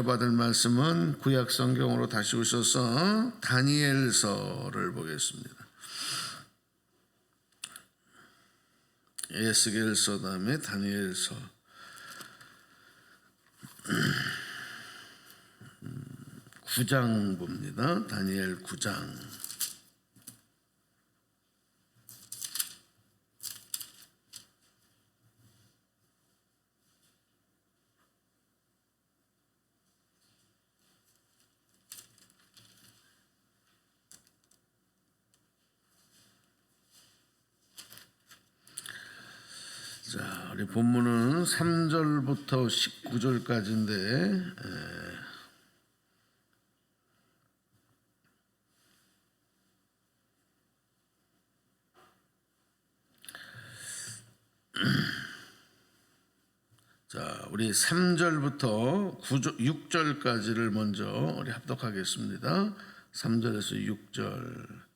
받을 말씀은 구약 성경으로 다시 오셔서 다니엘서를 보겠습니다. 에스겔서 다음에 다니엘서. 9장 봅니다. 다니엘 9장. 자, 우리 본문은 3절부터 19절까지인데 자, 우리 3절부터 6절까지를 먼저 우리 합독하겠습니다. 3절에서 6절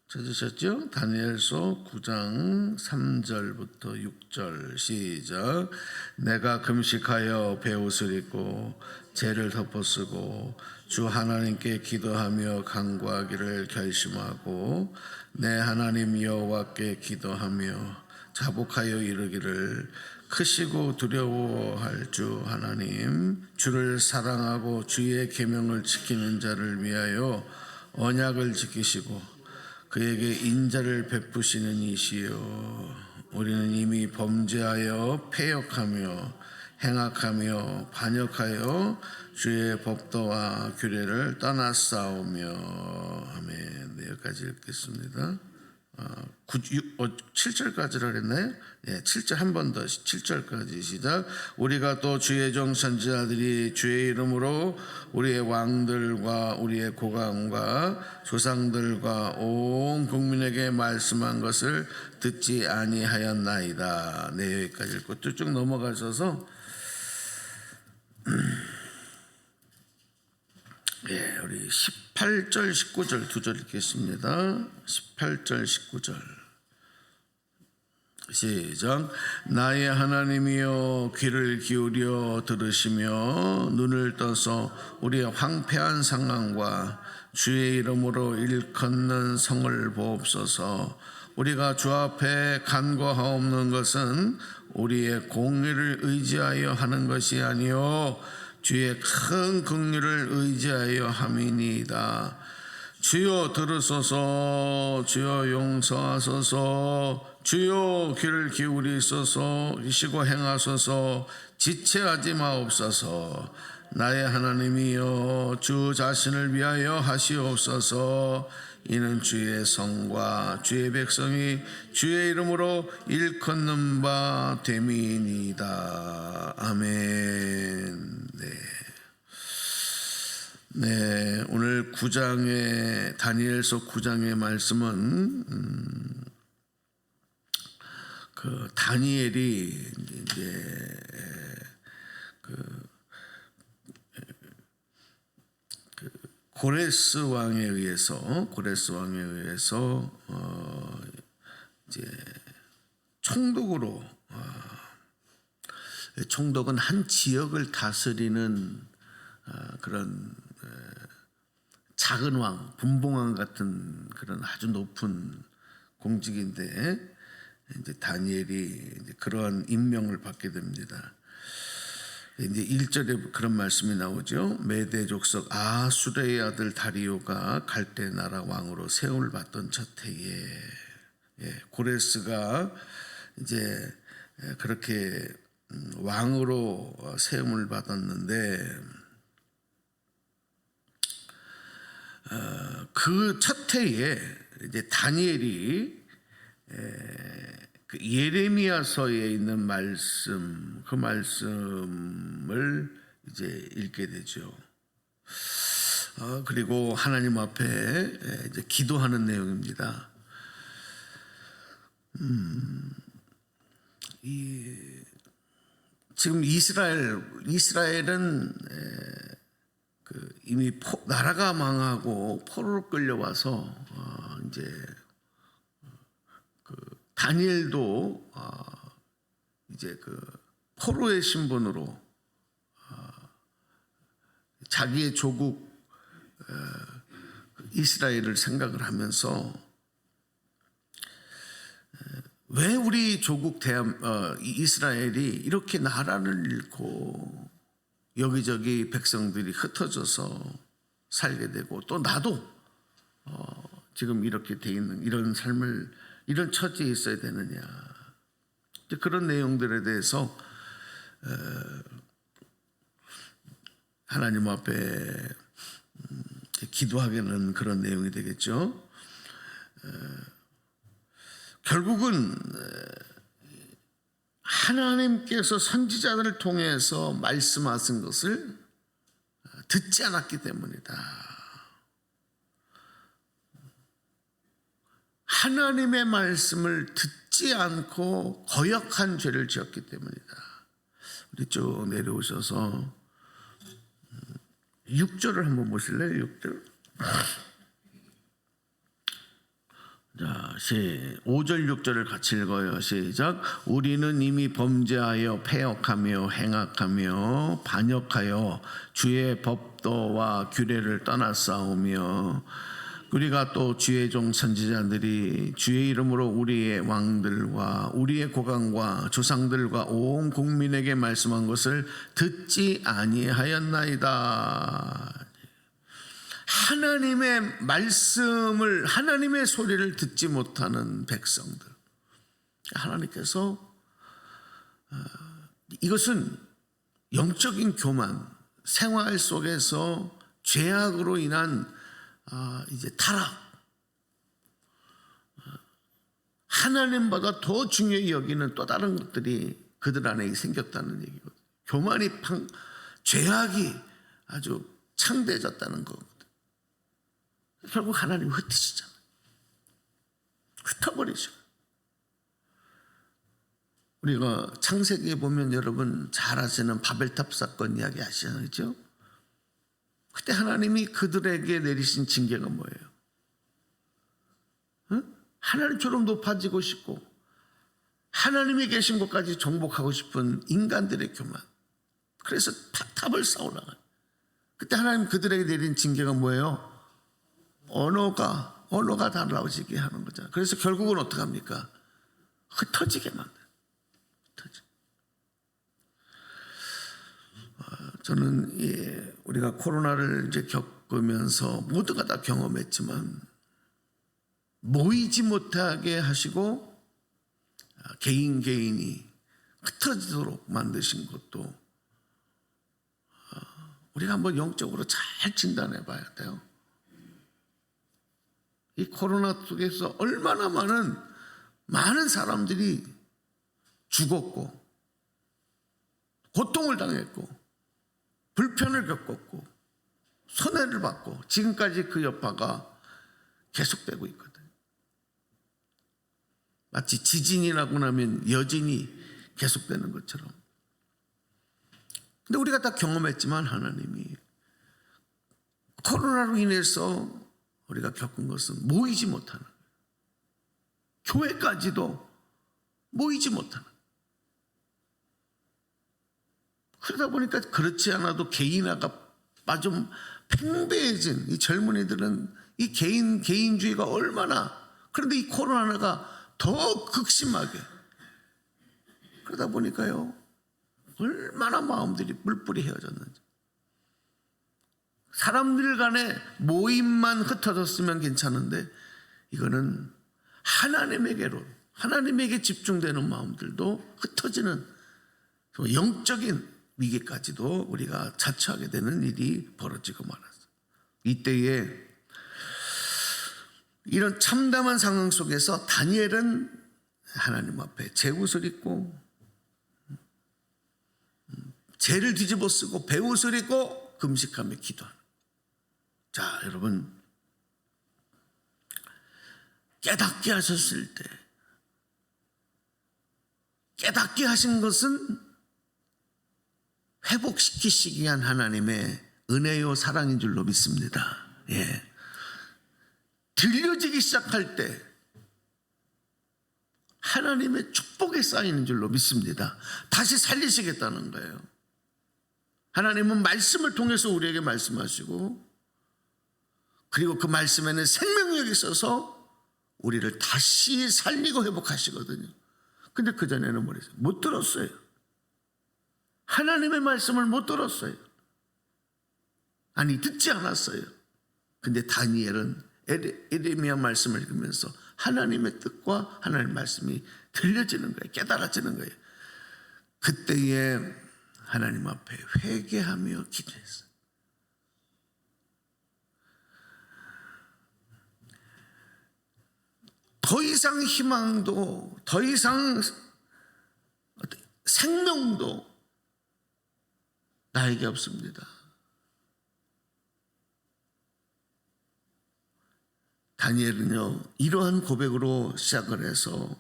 찾으셨죠? 다니엘서 9장 3절부터 6절 시작. 내가 금식하여 베옷을 입고 죄를 덮어쓰고 주 하나님께 기도하며 간구하기를 결심하고 내 하나님 여호와께 기도하며 자복하여 이르기를 크시고 두려워할 주 하나님, 주를 사랑하고 주의 계명을 지키는 자를 위하여 언약을 지키시고 그에게 인자를 베푸시는 이시여, 우리는 이미 범죄하여 패역하며 행악하며 반역하여 주의 법도와 규례를 떠났사오며. 아멘. 네, 여기까지 읽겠습니다. 7절까지라 그랬나요? 예, 7절 한 번 더 7절까지 시작. 우리가 또 주의 종 선지자들이 주의 이름으로 우리의 왕들과 우리의 고관과 조상들과 온 국민에게 말씀한 것을 듣지 아니하였나이다. 네, 여기까지 읽고 쭉 넘어가셔서 예, 우리 18절 19절 두 절 읽겠습니다. 18절 19절 시작. 나의 하나님이여, 귀를 기울여 들으시며 눈을 떠서 우리의 황폐한 상황과 주의 이름으로 일컫는 성을 보옵소서. 우리가 주 앞에 간구하옵는 것은 우리의 공의를 의지하여 하는 것이 아니요 주의 큰 긍휼을 의지하여 함이니이다. 주여 들으소서. 주여 용서하소서. 주여 귀를 기울이소서. 이시고 행하소서. 지체하지 마옵소서. 나의 하나님이여, 주 자신을 위하여 하시옵소서. 이는 주의 성과 주의 백성이 주의 이름으로 일컫는 바 됨이니이다. 아멘. 네, 오늘 9장의 다니엘서 9장의 말씀은 그 다니엘이 이제 고레스 왕에 의해서 이제 총독으로, 총독은 한 지역을 다스리는 그런 작은 왕, 분봉왕 같은 그런 아주 높은 공직인데, 이제 다니엘이 이제 그러한 임명을 받게 됩니다. 이제 1절에 그런 말씀이 나오죠. 메대 족속 아수르의 아들 다리오가 갈대 나라 왕으로 세움을 받던 첫 해에, 고레스가 이제 그렇게 왕으로 세움을 받았는데, 그 첫 해에 이제 다니엘이 그 예레미야서에 있는 말씀, 그 말씀을 이제 읽게 되죠. 그리고 하나님 앞에 이제 기도하는 내용입니다. 지금 이스라엘은 이미 나라가 망하고 포로로 끌려와서 이제 다니엘도 이제 그 포로의 신분으로 자기의 조국 이스라엘을 생각을 하면서 왜 우리 조국 이스라엘이 이렇게 나라를 잃고 여기저기 백성들이 흩어져서 살게 되고 또 나도 지금 이렇게 돼 있는 이런 삶을 이런 처지에 있어야 되느냐, 그런 내용들에 대해서 하나님 앞에 기도하게 되는 그런 내용이 되겠죠. 결국은 하나님께서 선지자들을 통해서 말씀하신 것을 듣지 않았기 때문이다. 하나님의 말씀을 듣지 않고 거역한 죄를 지었기 때문이다. 우리 쭉 내려오셔서 6절을 한번 보실래요? 6절. 자, 5절 6절을 같이 읽어요. 시작. 우리는 이미 범죄하여 패역하며 행악하며 반역하여 주의 법도와 규례를 떠났사오며 우리가 또 주의 종 선지자들이 주의 이름으로 우리의 왕들과 우리의 고관과 조상들과 온 국민에게 말씀한 것을 듣지 아니하였나이다. 하나님의 말씀을, 하나님의 소리를 듣지 못하는 백성들, 하나님께서 이것은 영적인 교만, 생활 속에서 죄악으로 인한 이제 타락, 하나님보다 더 중요히 여기는 또 다른 것들이 그들 안에 생겼다는 얘기거든요. 교만이 죄악이 아주 창대해졌다는 거거든요. 결국 하나님 흩으시잖아요. 흩어버리죠. 우리가 창세기에 보면 여러분 잘 아시는 바벨탑 사건 이야기 아시죠? 그때 하나님이 그들에게 내리신 징계가 뭐예요? 하나님처럼 높아지고 싶고 하나님이 계신 곳까지 정복하고 싶은 인간들의 교만. 그래서 탑을 쌓아나가요. 그때 하나님 그들에게 내린 징계가 뭐예요? 언어가 달라지게 하는 거잖아요. 그래서 결국은 어떻게 합니까? 흩어지게 만들어요. 저는 우리가 코로나를 이제 겪으면서 모두가 다 경험했지만 모이지 못하게 하시고 개인이 흩어지도록 만드신 것도 우리가 한번 영적으로 잘 진단해 봐야 돼요. 이 코로나 속에서 얼마나 많은 사람들이 죽었고 고통을 당했고 불편을 겪었고 손해를 받고 지금까지 그 여파가 계속되고 있거든요. 마치 지진이 나고 나면 여진이 계속되는 것처럼. 근데 우리가 다 경험했지만 하나님이 코로나로 인해서 우리가 겪은 것은 모이지 못하는, 교회까지도 모이지 못하는. 그러다 보니까 그렇지 않아도 개인화가 좀 팽배해진 이 젊은이들은 이 개인주의가 얼마나, 그런데 이 코로나가 더 극심하게, 그러다 보니까요 얼마나 마음들이 뿔뿔이 헤어졌는지. 사람들 간에 모임만 흩어졌으면 괜찮은데 이거는 하나님에게 집중되는 마음들도 흩어지는 영적인 위기까지도 우리가 자처하게 되는 일이 벌어지고 말았어요. 이때에 이런 참담한 상황 속에서 다니엘은 하나님 앞에 제옷을 입고 죄를 뒤집어 쓰고 베옷을 입고 금식하며 기도하는. 자, 여러분, 깨닫게 하셨을 때, 깨닫게 하신 것은 회복시키시기 위한 하나님의 은혜요 사랑인 줄로 믿습니다. 예. 들려지기 시작할 때 하나님의 축복이 쌓이는 줄로 믿습니다. 다시 살리시겠다는 거예요. 하나님은 말씀을 통해서 우리에게 말씀하시고, 그리고 그 말씀에는 생명력이 있어서 우리를 다시 살리고 회복하시거든요. 근데 그전에는 뭐랬어요? 못 들었어요. 하나님의 말씀을 못 들었어요. 아니, 듣지 않았어요. 근데 다니엘은 에레미야 말씀을 읽으면서 하나님의 뜻과 하나님의 말씀이 들려지는 거예요. 깨달아지는 거예요. 그때에 하나님 앞에 회개하며 기도했어요. 더 이상 희망도, 더 이상 생명도 나에게 없습니다. 다니엘은요, 이러한 고백으로 시작을 해서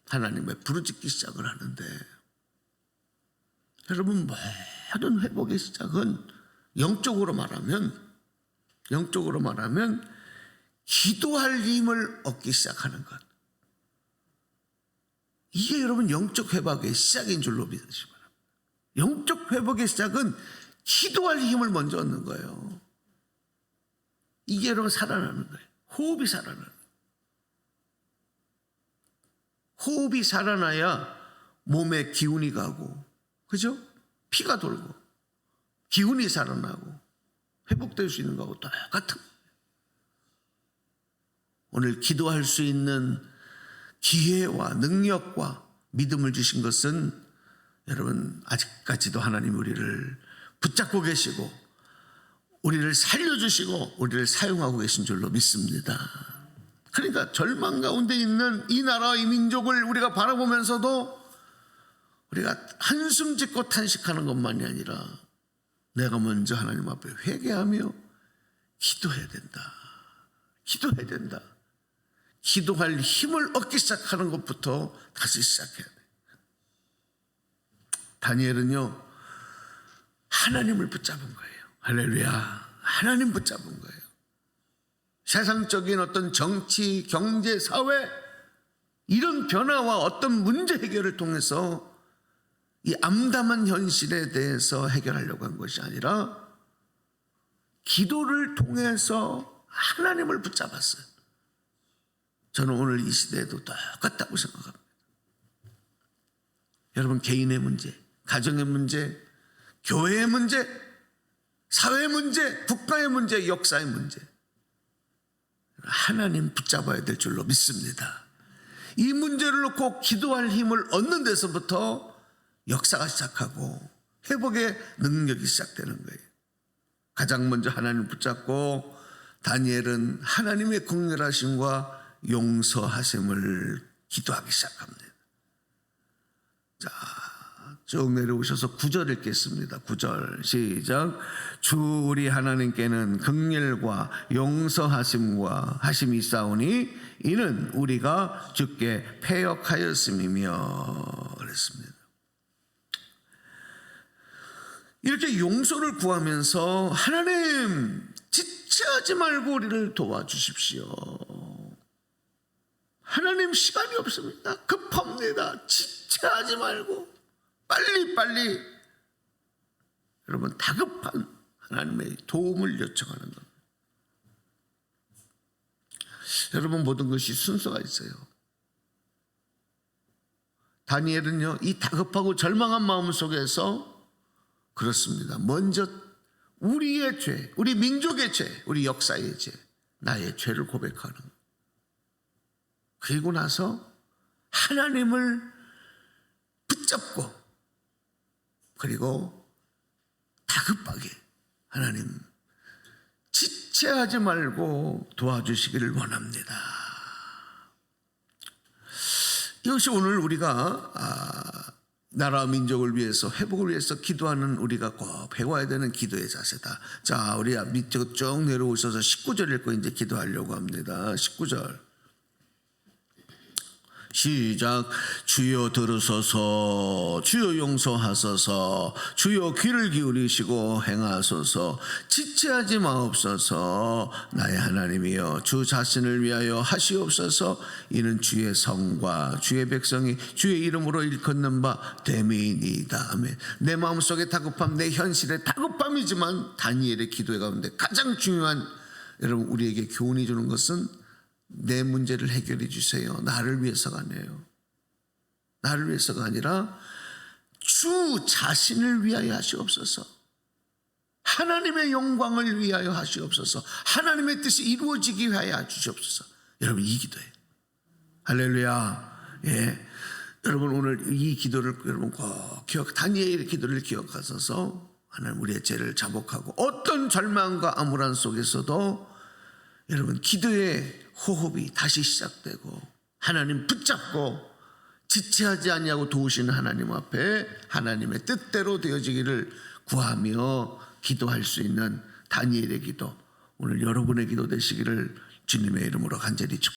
하나님의 부르짖기 시작을 하는데, 여러분, 모든 회복의 시작은 영적으로 말하면 기도할 힘을 얻기 시작하는 것. 이게 여러분 영적 회복의 시작인 줄로 믿으시기 바랍니다. 영적 회복의 시작은 기도할 힘을 먼저 얻는 거예요. 이게 여러분 살아나는 거예요. 호흡이 살아나는 거예요. 호흡이 살아나야 몸에 기운이 가고, 그죠? 피가 돌고 기운이 살아나고 회복될 수 있는 거하고 똑같은 거예요. 오늘 기도할 수 있는 기회와 능력과 믿음을 주신 것은 여러분 아직까지도 하나님 우리를 붙잡고 계시고 우리를 살려주시고 우리를 사용하고 계신 줄로 믿습니다. 그러니까 절망 가운데 있는 이 나라, 이 민족을 우리가 바라보면서도 우리가 한숨 짓고 탄식하는 것만이 아니라 내가 먼저 하나님 앞에 회개하며 기도해야 된다. 기도해야 된다. 기도할 힘을 얻기 시작하는 것부터 다시 시작해야 돼. 다니엘은요, 하나님을 붙잡은 거예요. 할렐루야. 하나님 붙잡은 거예요. 세상적인 어떤 정치, 경제, 사회 이런 변화와 어떤 문제 해결을 통해서 이 암담한 현실에 대해서 해결하려고 한 것이 아니라 기도를 통해서 하나님을 붙잡았어요. 저는 오늘 이 시대에도 똑같다고 생각합니다. 여러분, 개인의 문제, 가정의 문제, 교회의 문제, 사회의 문제, 국가의 문제, 역사의 문제, 하나님 붙잡아야 될 줄로 믿습니다. 이 문제를 놓고 기도할 힘을 얻는 데서부터 역사가 시작하고 회복의 능력이 시작되는 거예요. 가장 먼저 하나님 붙잡고 다니엘은 하나님의 긍휼하심과 용서하심을 기도하기 시작합니다. 자, 쭉 내려오셔서 9절 읽겠습니다. 9절 시작. 주 우리 하나님께는 긍휼과 용서하심과 하심이 있사오니 이는 우리가 주께 패역하였음이며 그랬습니다. 이렇게 용서를 구하면서 하나님 지체하지 말고 우리를 도와주십시오. 하나님 시간이 없습니다. 급합니다. 지체하지 말고 빨리 여러분 다급한 하나님의 도움을 요청하는 겁니다. 여러분 모든 것이 순서가 있어요. 다니엘은요 이 다급하고 절망한 마음 속에서 그렇습니다. 먼저 우리의 죄, 우리 민족의 죄, 우리 역사의 죄, 나의 죄를 고백하는, 그리고 나서 하나님을 붙잡고 그리고 다급하게 하나님 지체하지 말고 도와주시기를 원합니다. 이것이 오늘 우리가 나라 민족을 위해서 회복을 위해서 기도하는 우리가 꼭 배워야 되는 기도의 자세다. 자, 우리 밑으로 쭉 내려오셔서 19절 읽고 이제 기도하려고 합니다. 19절 시작. 주여 들으소서. 주여 용서하소서. 주여 귀를 기울이시고 행하소서. 지체하지 마옵소서. 나의 하나님이여 주 자신을 위하여 하시옵소서. 이는 주의 성과 주의 백성이 주의 이름으로 일컫는 바 됨이니이다. 아멘. 내 마음속의 다급함, 내 현실의 다급함이지만 다니엘의 기도의 가운데 가장 중요한, 여러분 우리에게 교훈이 주는 것은 내 문제를 해결해 주세요. 나를 위해서가 아니에요. 나를 위해서가 아니라 주 자신을 위하여 하시옵소서. 하나님의 영광을 위하여 하시옵소서. 하나님의 뜻이 이루어지기 위하여 주시옵소서. 여러분 이 기도예요. 할렐루야. 예. 여러분 오늘 이 기도를 여러분 꼭 다니엘의 기도를 기억하셔서 하나님 우리의 죄를 자복하고 어떤 절망과 암울한 속에서도 여러분 기도의 호흡이 다시 시작되고 하나님 붙잡고 지체하지 아니하고 도우시는 하나님 앞에 하나님의 뜻대로 되어지기를 구하며 기도할 수 있는 다니엘의 기도, 오늘 여러분의 기도 되시기를 주님의 이름으로 간절히 축복합니다.